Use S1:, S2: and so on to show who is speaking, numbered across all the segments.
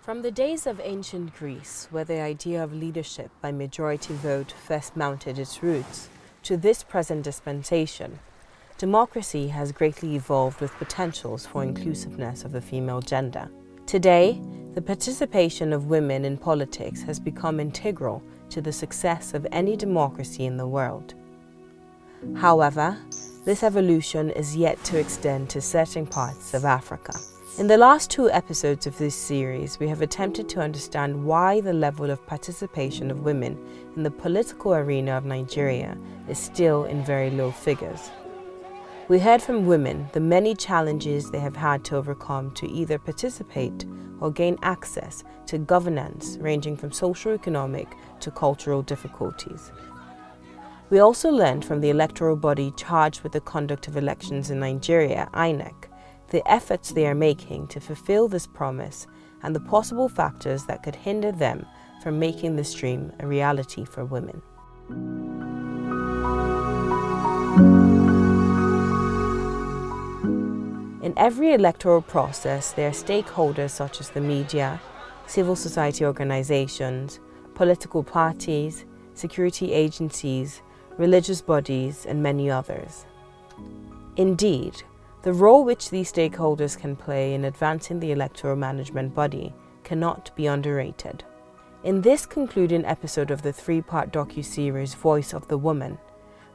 S1: From the days of ancient Greece, where the idea of leadership by majority vote first mounted its roots, to this present dispensation, democracy has greatly evolved with potentials for inclusiveness of the female gender. Today, the participation of women in politics has become integral to the success of any democracy in the world. However, this evolution is yet to extend to certain parts of Africa. In the last 2 episodes of this series, we have attempted to understand why the level of participation of women in the political arena of Nigeria is still in very low figures. We heard from women the many challenges they have had to overcome to either participate or gain access to governance ranging from socio-economic to cultural difficulties. We also learned from the electoral body charged with the conduct of elections in Nigeria, INEC, the efforts they are making to fulfill this promise and the possible factors that could hinder them from making this dream a reality for women. In every electoral process, there are stakeholders such as the media, civil society organizations, political parties, security agencies, religious bodies, and many others. Indeed, the role which these stakeholders can play in advancing the electoral management body cannot be underrated. In this concluding episode of the 3-part docu-series Voice of the Woman,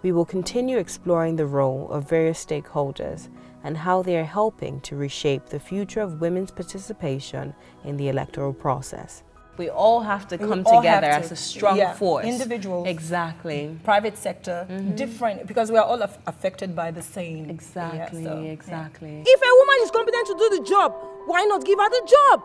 S1: we will continue exploring the role of various stakeholders and how they are helping to reshape the future of women's participation in the electoral process. We all have to come together as a strong force.
S2: Individuals.
S1: Exactly.
S2: Private sector, different, because we are all affected by the same.
S1: Exactly, exactly.
S2: If a woman is competent to do the job, why not give her the job?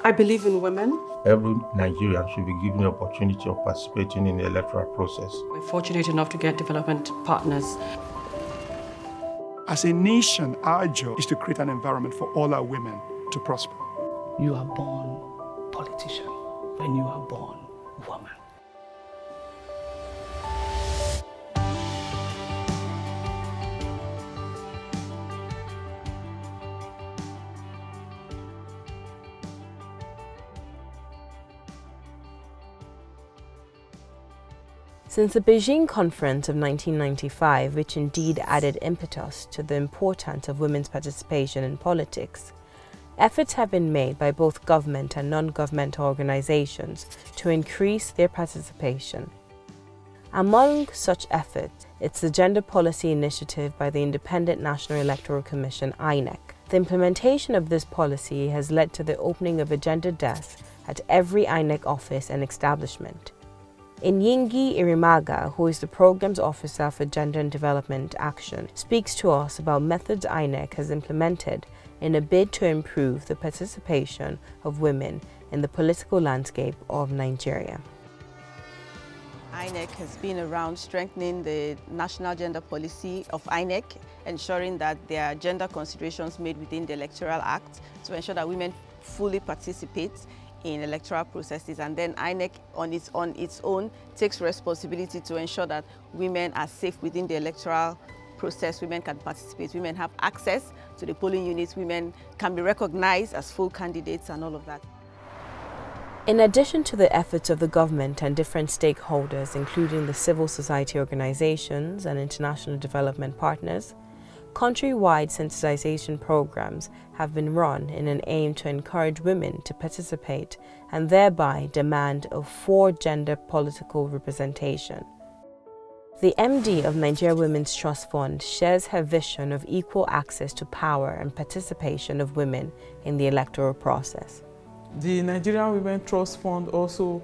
S3: I believe in women.
S4: Every Nigerian should be given the opportunity of participating in the electoral process.
S3: We're fortunate enough to get development partners.
S5: As a nation, our job is to create an environment for all our women to prosper.
S6: You are born politician when you are born woman.
S1: Since the Beijing Conference of 1995, which indeed added impetus to the importance of women's participation in politics, efforts have been made by both government and non-governmental organizations to increase their participation. Among such efforts, it's the Gender Policy Initiative by the Independent National Electoral Commission, INEC. The implementation of this policy has led to the opening of a gender desk at every INEC office and establishment. Inyingi Irimaga, who is the Programs Officer for Gender and Development Action, speaks to us about methods INEC has implemented in a bid to improve the participation of women in the political landscape of Nigeria.
S7: INEC has been around strengthening the national gender policy of INEC, ensuring that there are gender considerations made within the Electoral Act to ensure that women fully participate in electoral processes, and then INEC on its own takes responsibility to ensure that women are safe within the electoral process, women can participate, women have access to the polling units, women can be recognized as full candidates and all of that.
S1: In addition to the efforts of the government and different stakeholders, including the civil society organizations and international development partners, countrywide sensitization programs have been run in an aim to encourage women to participate and thereby demand a for gender political representation. The MD of Nigeria Women's Trust Fund shares her vision of equal access to power and participation of women in the electoral process.
S8: The Nigerian Women's Trust Fund also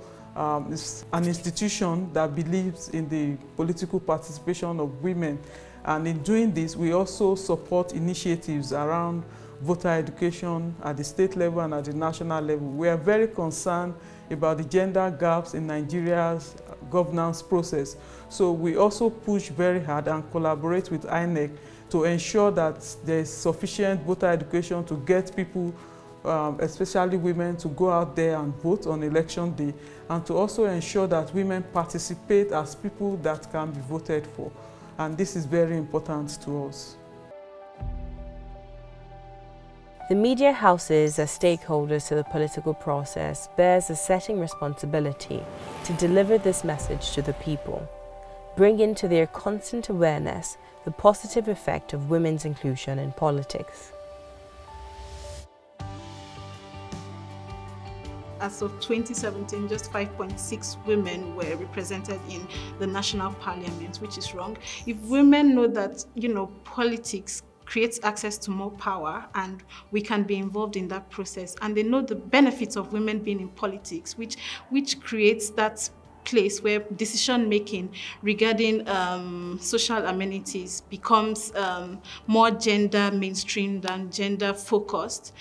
S8: is an institution that believes in the political participation of women. And in doing this, we also support initiatives around voter education at the state level and at the national level. We are very concerned about the gender gaps in Nigeria's governance process. So we also push very hard and collaborate with INEC to ensure that there is sufficient voter education to get people, especially women, to go out there and vote on election day, and to also ensure that women participate as people that can be voted for. And this is very important to us.
S1: The media houses as stakeholders to the political process bears a setting responsibility to deliver this message to the people, bring into their constant awareness the positive effect of women's inclusion in politics.
S9: As of 2017, just 5.6 women were represented in the national parliament, which is wrong. If women know that, politics creates access to more power and we can be involved in that process, and they know the benefits of women being in politics, which creates that place where decision-making regarding social amenities becomes more gender mainstream than gender focused,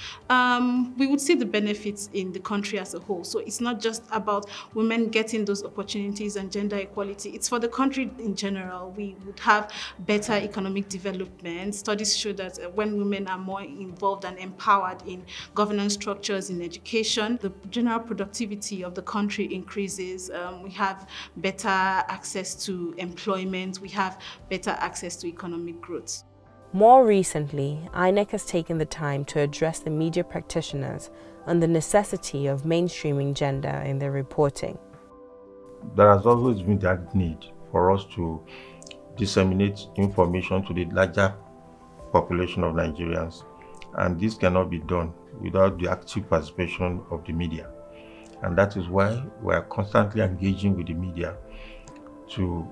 S9: we would see the benefits in the country as a whole. So it's not just about women getting those opportunities and gender equality, it's for the country in general. We would have better economic development. Studies show that when women are more involved and empowered in governance structures, in education, the general productivity of the country increases. We have better access to employment, we have better access to economic growth.
S1: More recently, INEC has taken the time to address the media practitioners on the necessity of mainstreaming gender in their reporting.
S4: There has always been that need for us to disseminate information to the larger population of Nigerians, and this cannot be done without the active participation of the media. And that is why we are constantly engaging with the media through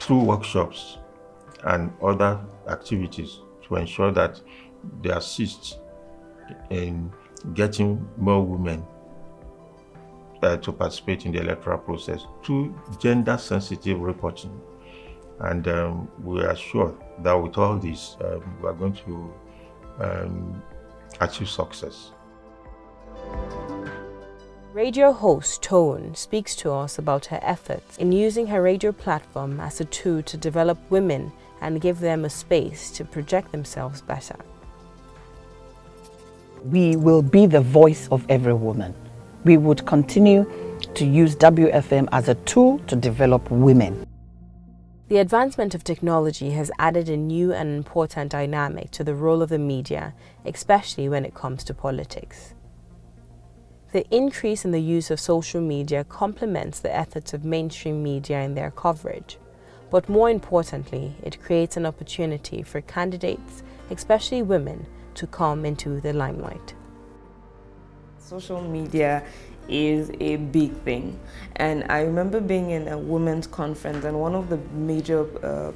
S4: workshops and other activities to ensure that they assist in getting more women to participate in the electoral process through gender-sensitive reporting. And we are sure that with all this, we are going to achieve success.
S1: Radio host Tone speaks to us about her efforts in using her radio platform as a tool to develop women and give them a space to project themselves better.
S6: We will be the voice of every woman. We would continue to use WFM as a tool to develop women.
S1: The advancement of technology has added a new and important dynamic to the role of the media, especially when it comes to politics. The increase in the use of social media complements the efforts of mainstream media in their coverage. But more importantly, it creates an opportunity for candidates, especially women, to come into the limelight.
S10: Social media is a big thing. And I remember being in a women's conference, and one of the major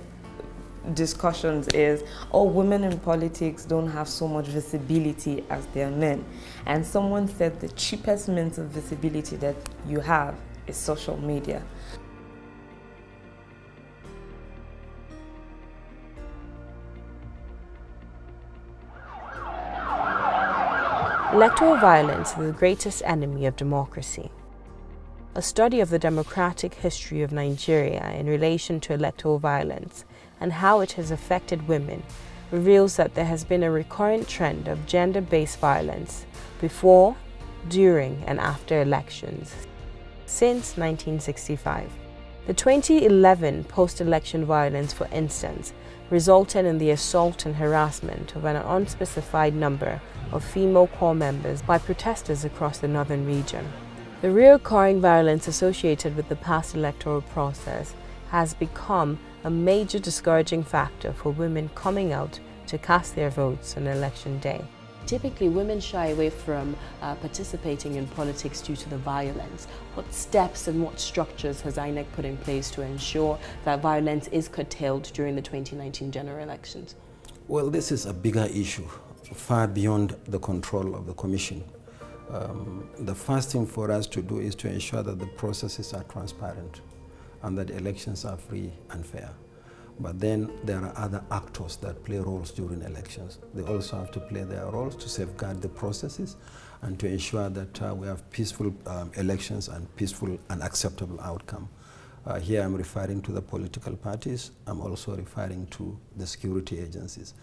S10: discussions is, oh, women in politics don't have so much visibility as their men. And someone said the cheapest means of visibility that you have is social media.
S1: Electoral violence is the greatest enemy of democracy. A study of the democratic history of Nigeria in relation to electoral violence and how it has affected women reveals that there has been a recurrent trend of gender-based violence before, during, and after elections since 1965. The 2011 post-election violence, for instance, resulted in the assault and harassment of an unspecified number of female corps members by protesters across the northern region. The recurring violence associated with the past electoral process has become a major discouraging factor for women coming out to cast their votes on election day.
S11: Typically, women shy away from participating in politics due to the violence. What steps and what structures has INEC put in place to ensure that violence is curtailed during the 2019 general elections?
S12: Well, this is a bigger issue, far beyond the control of the Commission. The first thing for us to do is to ensure that the processes are transparent and that elections are free and fair. But then there are other actors that play roles during elections. They also have to play their roles to safeguard the processes and to ensure that we have peaceful elections and peaceful and acceptable outcome. Here I'm referring to the political parties. I'm also referring to the security agencies.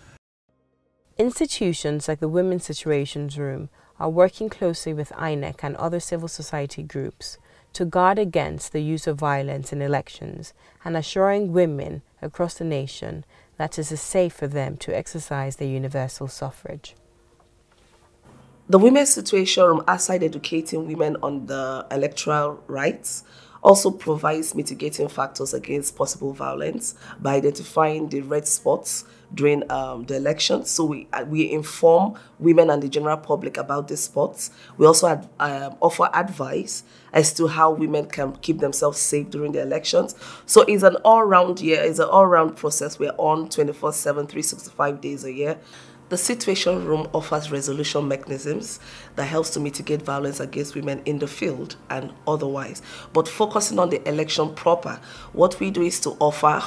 S1: Institutions like the Women's Situations Room are working closely with INEC and other civil society groups to guard against the use of violence in elections and assuring women across the nation that it is safe for them to exercise their universal suffrage.
S13: The Women's Situation Room, aside educating women on the electoral rights, also provides mitigating factors against possible violence by identifying the red spots during the elections. So we inform women and the general public about these spots. We also offer advice as to how women can keep themselves safe during the elections. So it's an all-round year, it's an all-round process. We're on 24/7, 365 days a year. The Situation Room offers resolution mechanisms that helps to mitigate violence against women in the field and otherwise. But focusing on the election proper, what we do is to offer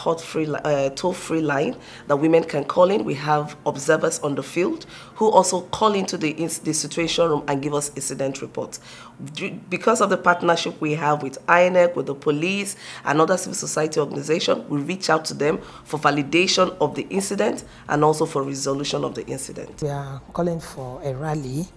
S13: toll-free line that women can call in. We have observers on the field who also call into the Situation Room and give us incident reports. Because of the partnership we have with INEC, with the police, and other civil society organizations, we reach out to them for validation of the incident and also for resolution of the incident.
S14: We are calling for a rally.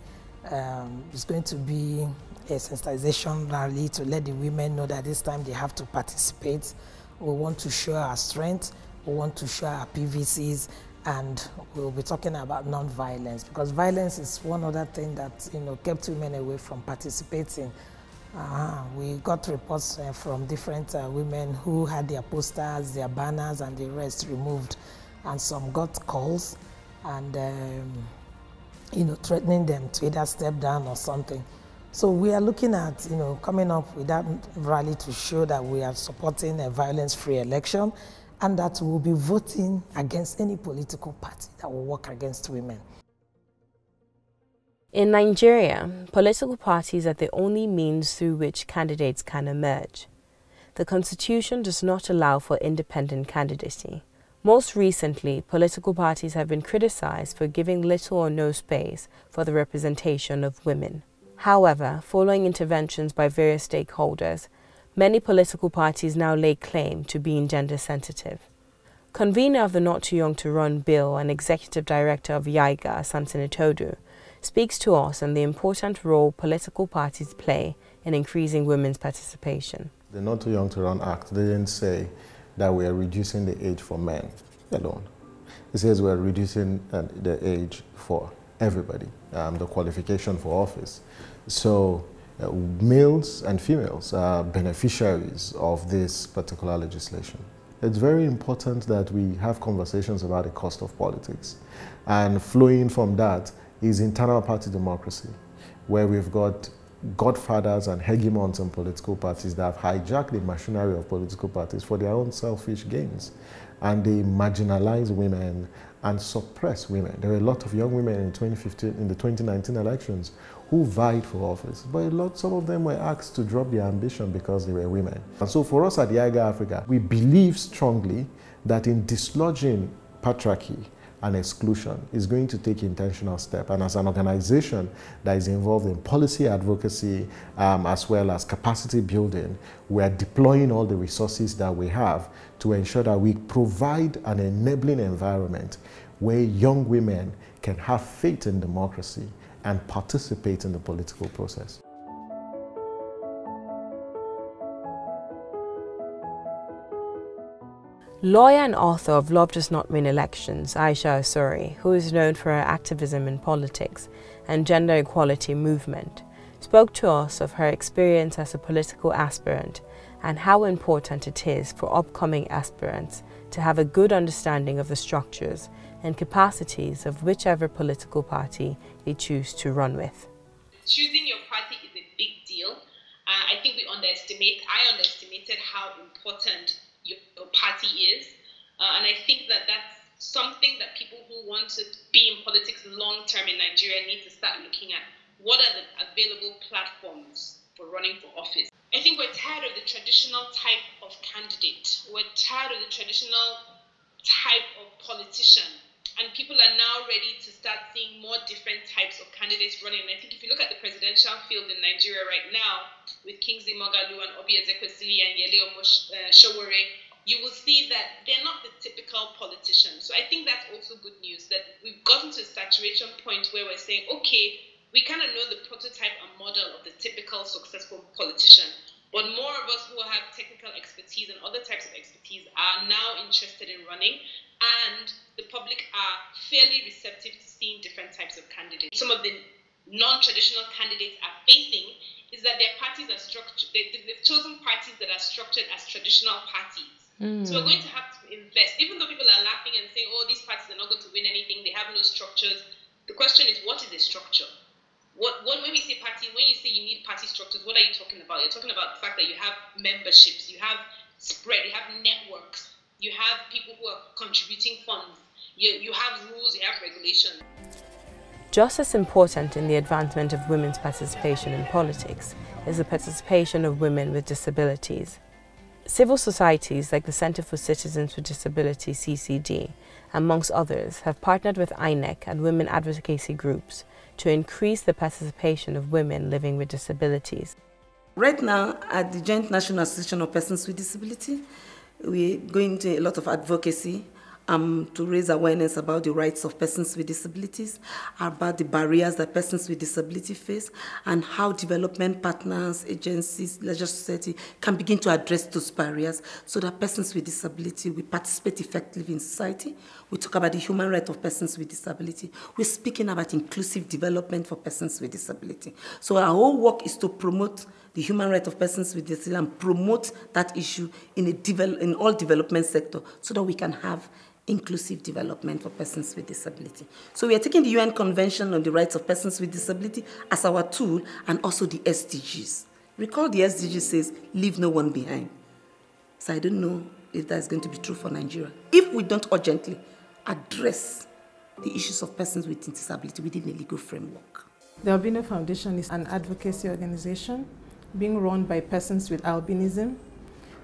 S14: It's going to be a sensitization rally to let the women know that this time they have to participate. We want to show our strength, we want to show our PVCs, and we'll be talking about non-violence, because violence is one other thing that kept women away from participating. We got reports from different women who had their posters, their banners, and the rest removed, and some got calls and threatening them to either step down or something. So we are looking at coming up with that rally to show that we are supporting a violence-free election, and that we'll be voting against any political party that will work against women.
S1: In Nigeria, political parties are the only means through which candidates can emerge. The constitution does not allow for independent candidacy. Most recently, political parties have been criticized for giving little or no space for the representation of women. However, following interventions by various stakeholders, many political parties now lay claim to being gender sensitive. Convener of the Not Too Young to Run bill and executive director of YIGA, Samson Itodu, speaks to us on the important role political parties play in increasing women's participation.
S15: The Not Too Young to Run Act didn't say that we are reducing the age for men alone. It says we are reducing the age for everybody, the qualification for office. So males and females are beneficiaries of this particular legislation. It's very important that we have conversations about the cost of politics. And flowing from that is internal party democracy, where we've got godfathers and hegemons in political parties that have hijacked the machinery of political parties for their own selfish gains. And they marginalize women and suppress women. There were a lot of young women in 2015, in the 2019 elections, who vied for office, but some of them were asked to drop their ambition because they were women. And so for us at the YIGA Africa, we believe strongly that in dislodging patriarchy and exclusion is going to take intentional step. And as an organization that is involved in policy advocacy as well as capacity building, we are deploying all the resources that we have to ensure that we provide an enabling environment where young women can have faith in democracy and participate in the political process.
S1: Lawyer and author of Love Does Not Win Elections, Aisha Osori, who is known for her activism in politics and gender equality movement, spoke to us of her experience as a political aspirant and how important it is for upcoming aspirants to have a good understanding of the structures and capacities of whichever political party they choose to run with.
S16: Choosing your party is a big deal. I think I underestimated how important your party is. And I think that that's something that people who want to be in politics long term in Nigeria need to start looking at. What are the available platforms for running for office? I think we're tired of the traditional type of candidate. We're tired of the traditional type of politician. And people are now ready to start seeing more different types of candidates running. And I think if you look at the presidential field in Nigeria right now, with Kingsley Moghalu and Obi Ezekwesili and Yele Showore, you will see that they're not the typical politicians. So I think that's also good news, that we've gotten to a saturation point where we're saying, okay, we kind of know the prototype and model of the typical successful politician. But more of us who have technical expertise and other types of expertise are now interested in running, and the public are fairly receptive to seeing different types of candidates. Some of the non-traditional candidates are facing is that their parties are structured, they've chosen parties that are structured as traditional parties. So we're going to have to invest, even though people are laughing and saying, oh, these parties are not going to win anything, they have no structures. The question is, what is a structure? When we say party, when you say you need party structures, what are you talking about? You're talking about the fact that you have memberships, you have spread, you have networks, you have people who are contributing funds, you have rules, you have regulations.
S1: Just as important in the advancement of women's participation in politics is the participation of women with disabilities. Civil societies like the Center for Citizens with Disabilities, CCD, amongst others, have partnered with INEC and women advocacy groups to increase the participation of women living with disabilities.
S17: Right now, at the Joint National Association of Persons with Disability, we're going to a lot of advocacy to raise awareness about the rights of persons with disabilities, about the barriers that persons with disability face, and how development partners, agencies, leisure society can begin to address those barriers so that persons with disability will participate effectively in society. We talk about the human right of persons with disability. We're speaking about inclusive development for persons with disability. So our whole work is to promote the human right of persons with disability and promote that issue in all development sector so that we can have inclusive development for persons with disability. So we are taking the UN Convention on the Rights of Persons with Disability as our tool, and also the SDGs. Recall the SDG says, leave no one behind. So I don't know if that's going to be true for Nigeria. If we don't urgently address the issues of persons with disability within a legal framework.
S9: The Albino Foundation is an advocacy organization being run by persons with albinism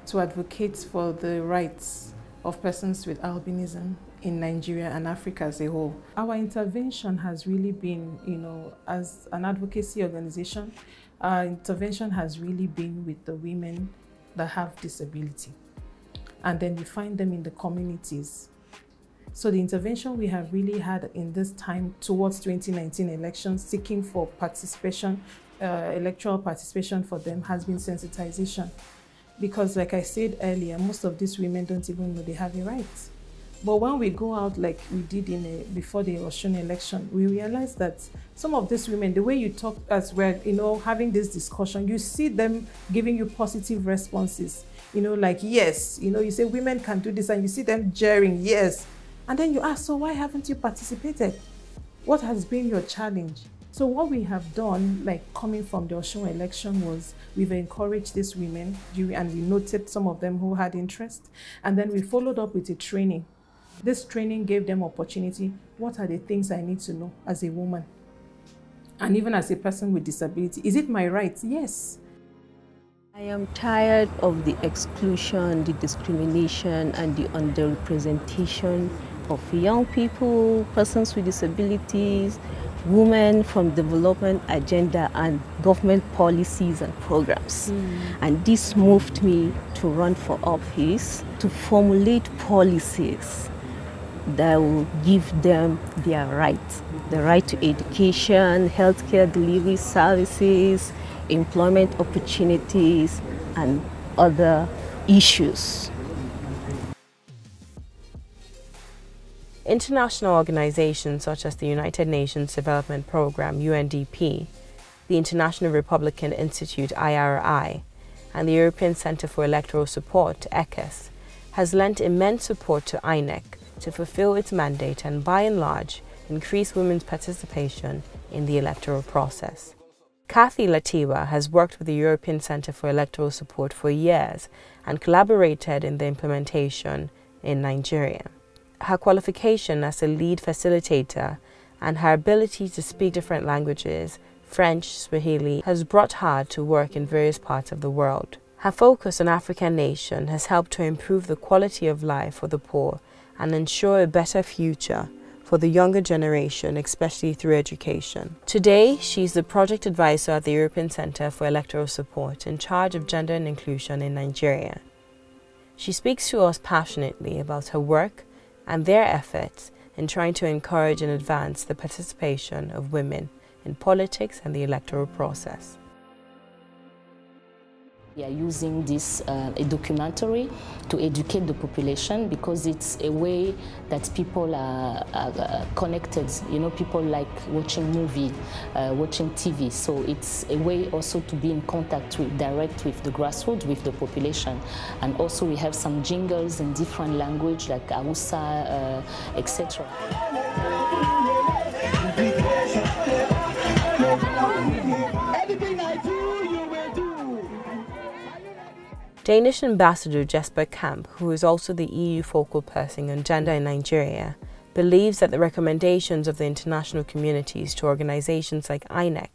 S9: to advocate for the rights of persons with albinism in Nigeria and Africa as a whole. Our intervention has really been, as an advocacy organization, our intervention has really been with the women that have disability. And then we find them in the communities. So the intervention we have really had in this time towards 2019 elections, seeking for participation, electoral participation for them, has been sensitization. Because like I said earlier, most of these women don't even know they have a right. But when we go out like we did before the Osun election, we realize that some of these women, the way you talk as we're having this discussion, you see them giving you positive responses. Like, yes, you say women can do this, and you see them jeering, yes. And then you ask, so why haven't you participated? What has been your challenge? So what we have done, like coming from the Osun election, was we've encouraged these women, and we noted some of them who had interest, and then we followed up with a training. This training gave them opportunity. What are the things I need to know as a woman? And even as a person with disability, is it my right? Yes.
S18: I am tired of the exclusion, the discrimination, and the underrepresentation of young people, persons with disabilities, women from development agenda and government policies and programs. And this moved me to run for office, to formulate policies that will give them their rights, the right to education, healthcare delivery services, employment opportunities, and other issues.
S1: International organizations such as the United Nations Development Programme, UNDP, the International Republican Institute, IRI, and the European Centre for Electoral Support, ECES, has lent immense support to INEC to fulfill its mandate and, by and large, increase women's participation in the electoral process. Kathy Latiwa has worked with the European Centre for Electoral Support for years and collaborated in the implementation in Nigeria. Her qualification as a lead facilitator and her ability to speak different languages, French, Swahili, has brought her to work in various parts of the world. Her focus on African nations has helped to improve the quality of life for the poor and ensure a better future for the younger generation, especially through education. Today, she is the project advisor at the European Centre for Electoral Support in charge of gender and inclusion in Nigeria. She speaks to us passionately about her work and their efforts in trying to encourage and advance the participation of women in politics and the electoral process.
S19: We are using this a documentary to educate the population because it's a way that people are connected. You know, people like watching movie, watching TV. So it's a way also to be in contact direct with the grassroots, with the population. And also we have some jingles in different language like Hausa, etc.
S1: Danish Ambassador Jesper Kamp, who is also the EU focal person on gender in Nigeria, believes that the recommendations of the international communities to organizations like INEC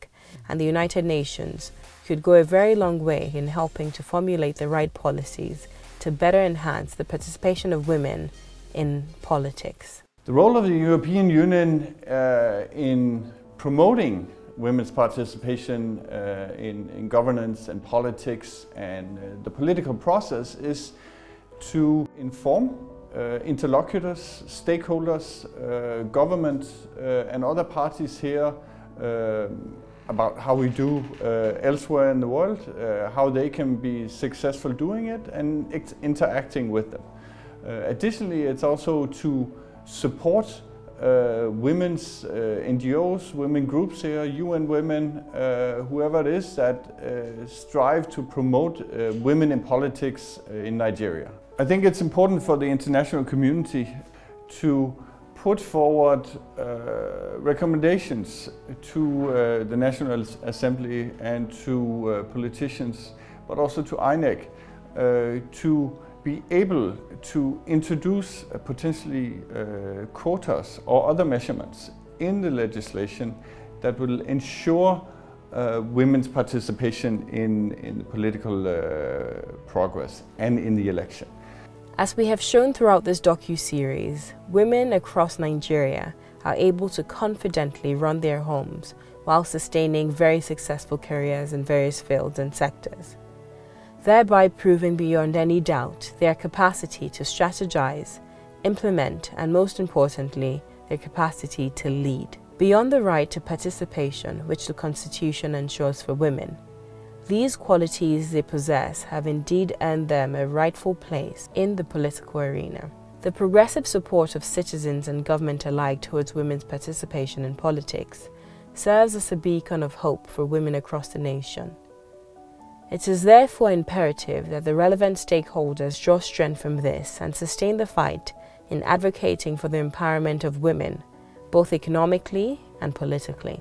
S1: and the United Nations could go a very long way in helping to formulate the right policies to better enhance the participation of women in politics.
S20: The role of the European Union in promoting women's participation in governance and politics and the political process is to inform interlocutors, stakeholders, government and other parties here about how we do elsewhere in the world, how they can be successful doing it and interacting with them. Additionally, it's also to support women's NGOs, women groups here, UN Women, whoever it is that strive to promote women in politics in Nigeria. I think it's important for the international community to put forward recommendations to the National Assembly and to politicians, but also to INEC, to be able to introduce potentially quotas or other measurements in the legislation that will ensure women's participation in the political progress and in the election.
S1: As we have shown throughout this docu-series, women across Nigeria are able to confidently run their homes while sustaining very successful careers in various fields and sectors, thereby proving beyond any doubt their capacity to strategize, implement, and most importantly, their capacity to lead. Beyond the right to participation, which the Constitution ensures for women, these qualities they possess have indeed earned them a rightful place in the political arena. The progressive support of citizens and government alike towards women's participation in politics serves as a beacon of hope for women across the nation. It is therefore imperative that the relevant stakeholders draw strength from this and sustain the fight in advocating for the empowerment of women, both economically and politically.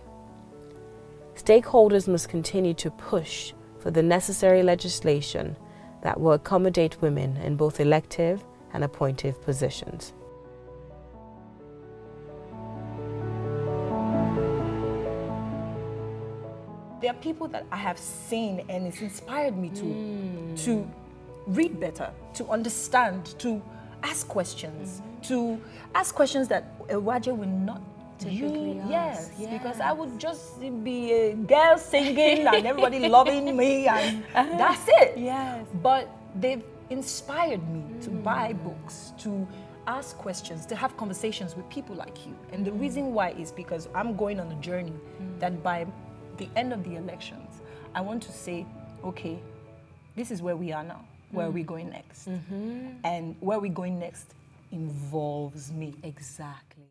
S1: Stakeholders must continue to push for the necessary legislation that will accommodate women in both elective and appointive positions.
S2: There are people that I have seen and it's inspired me to read better, to understand, to ask questions, that Ewaje will not
S11: typically
S2: yes, because I would just be a girl singing and everybody loving me and that's it.
S11: Yes.
S2: But they've inspired me to buy books, to ask questions, to have conversations with people like you. And the reason why is because I'm going on a journey that by the end of the elections, I want to say, okay, this is where we are now. Where are we going next? And where we're going next involves me.
S11: Exactly.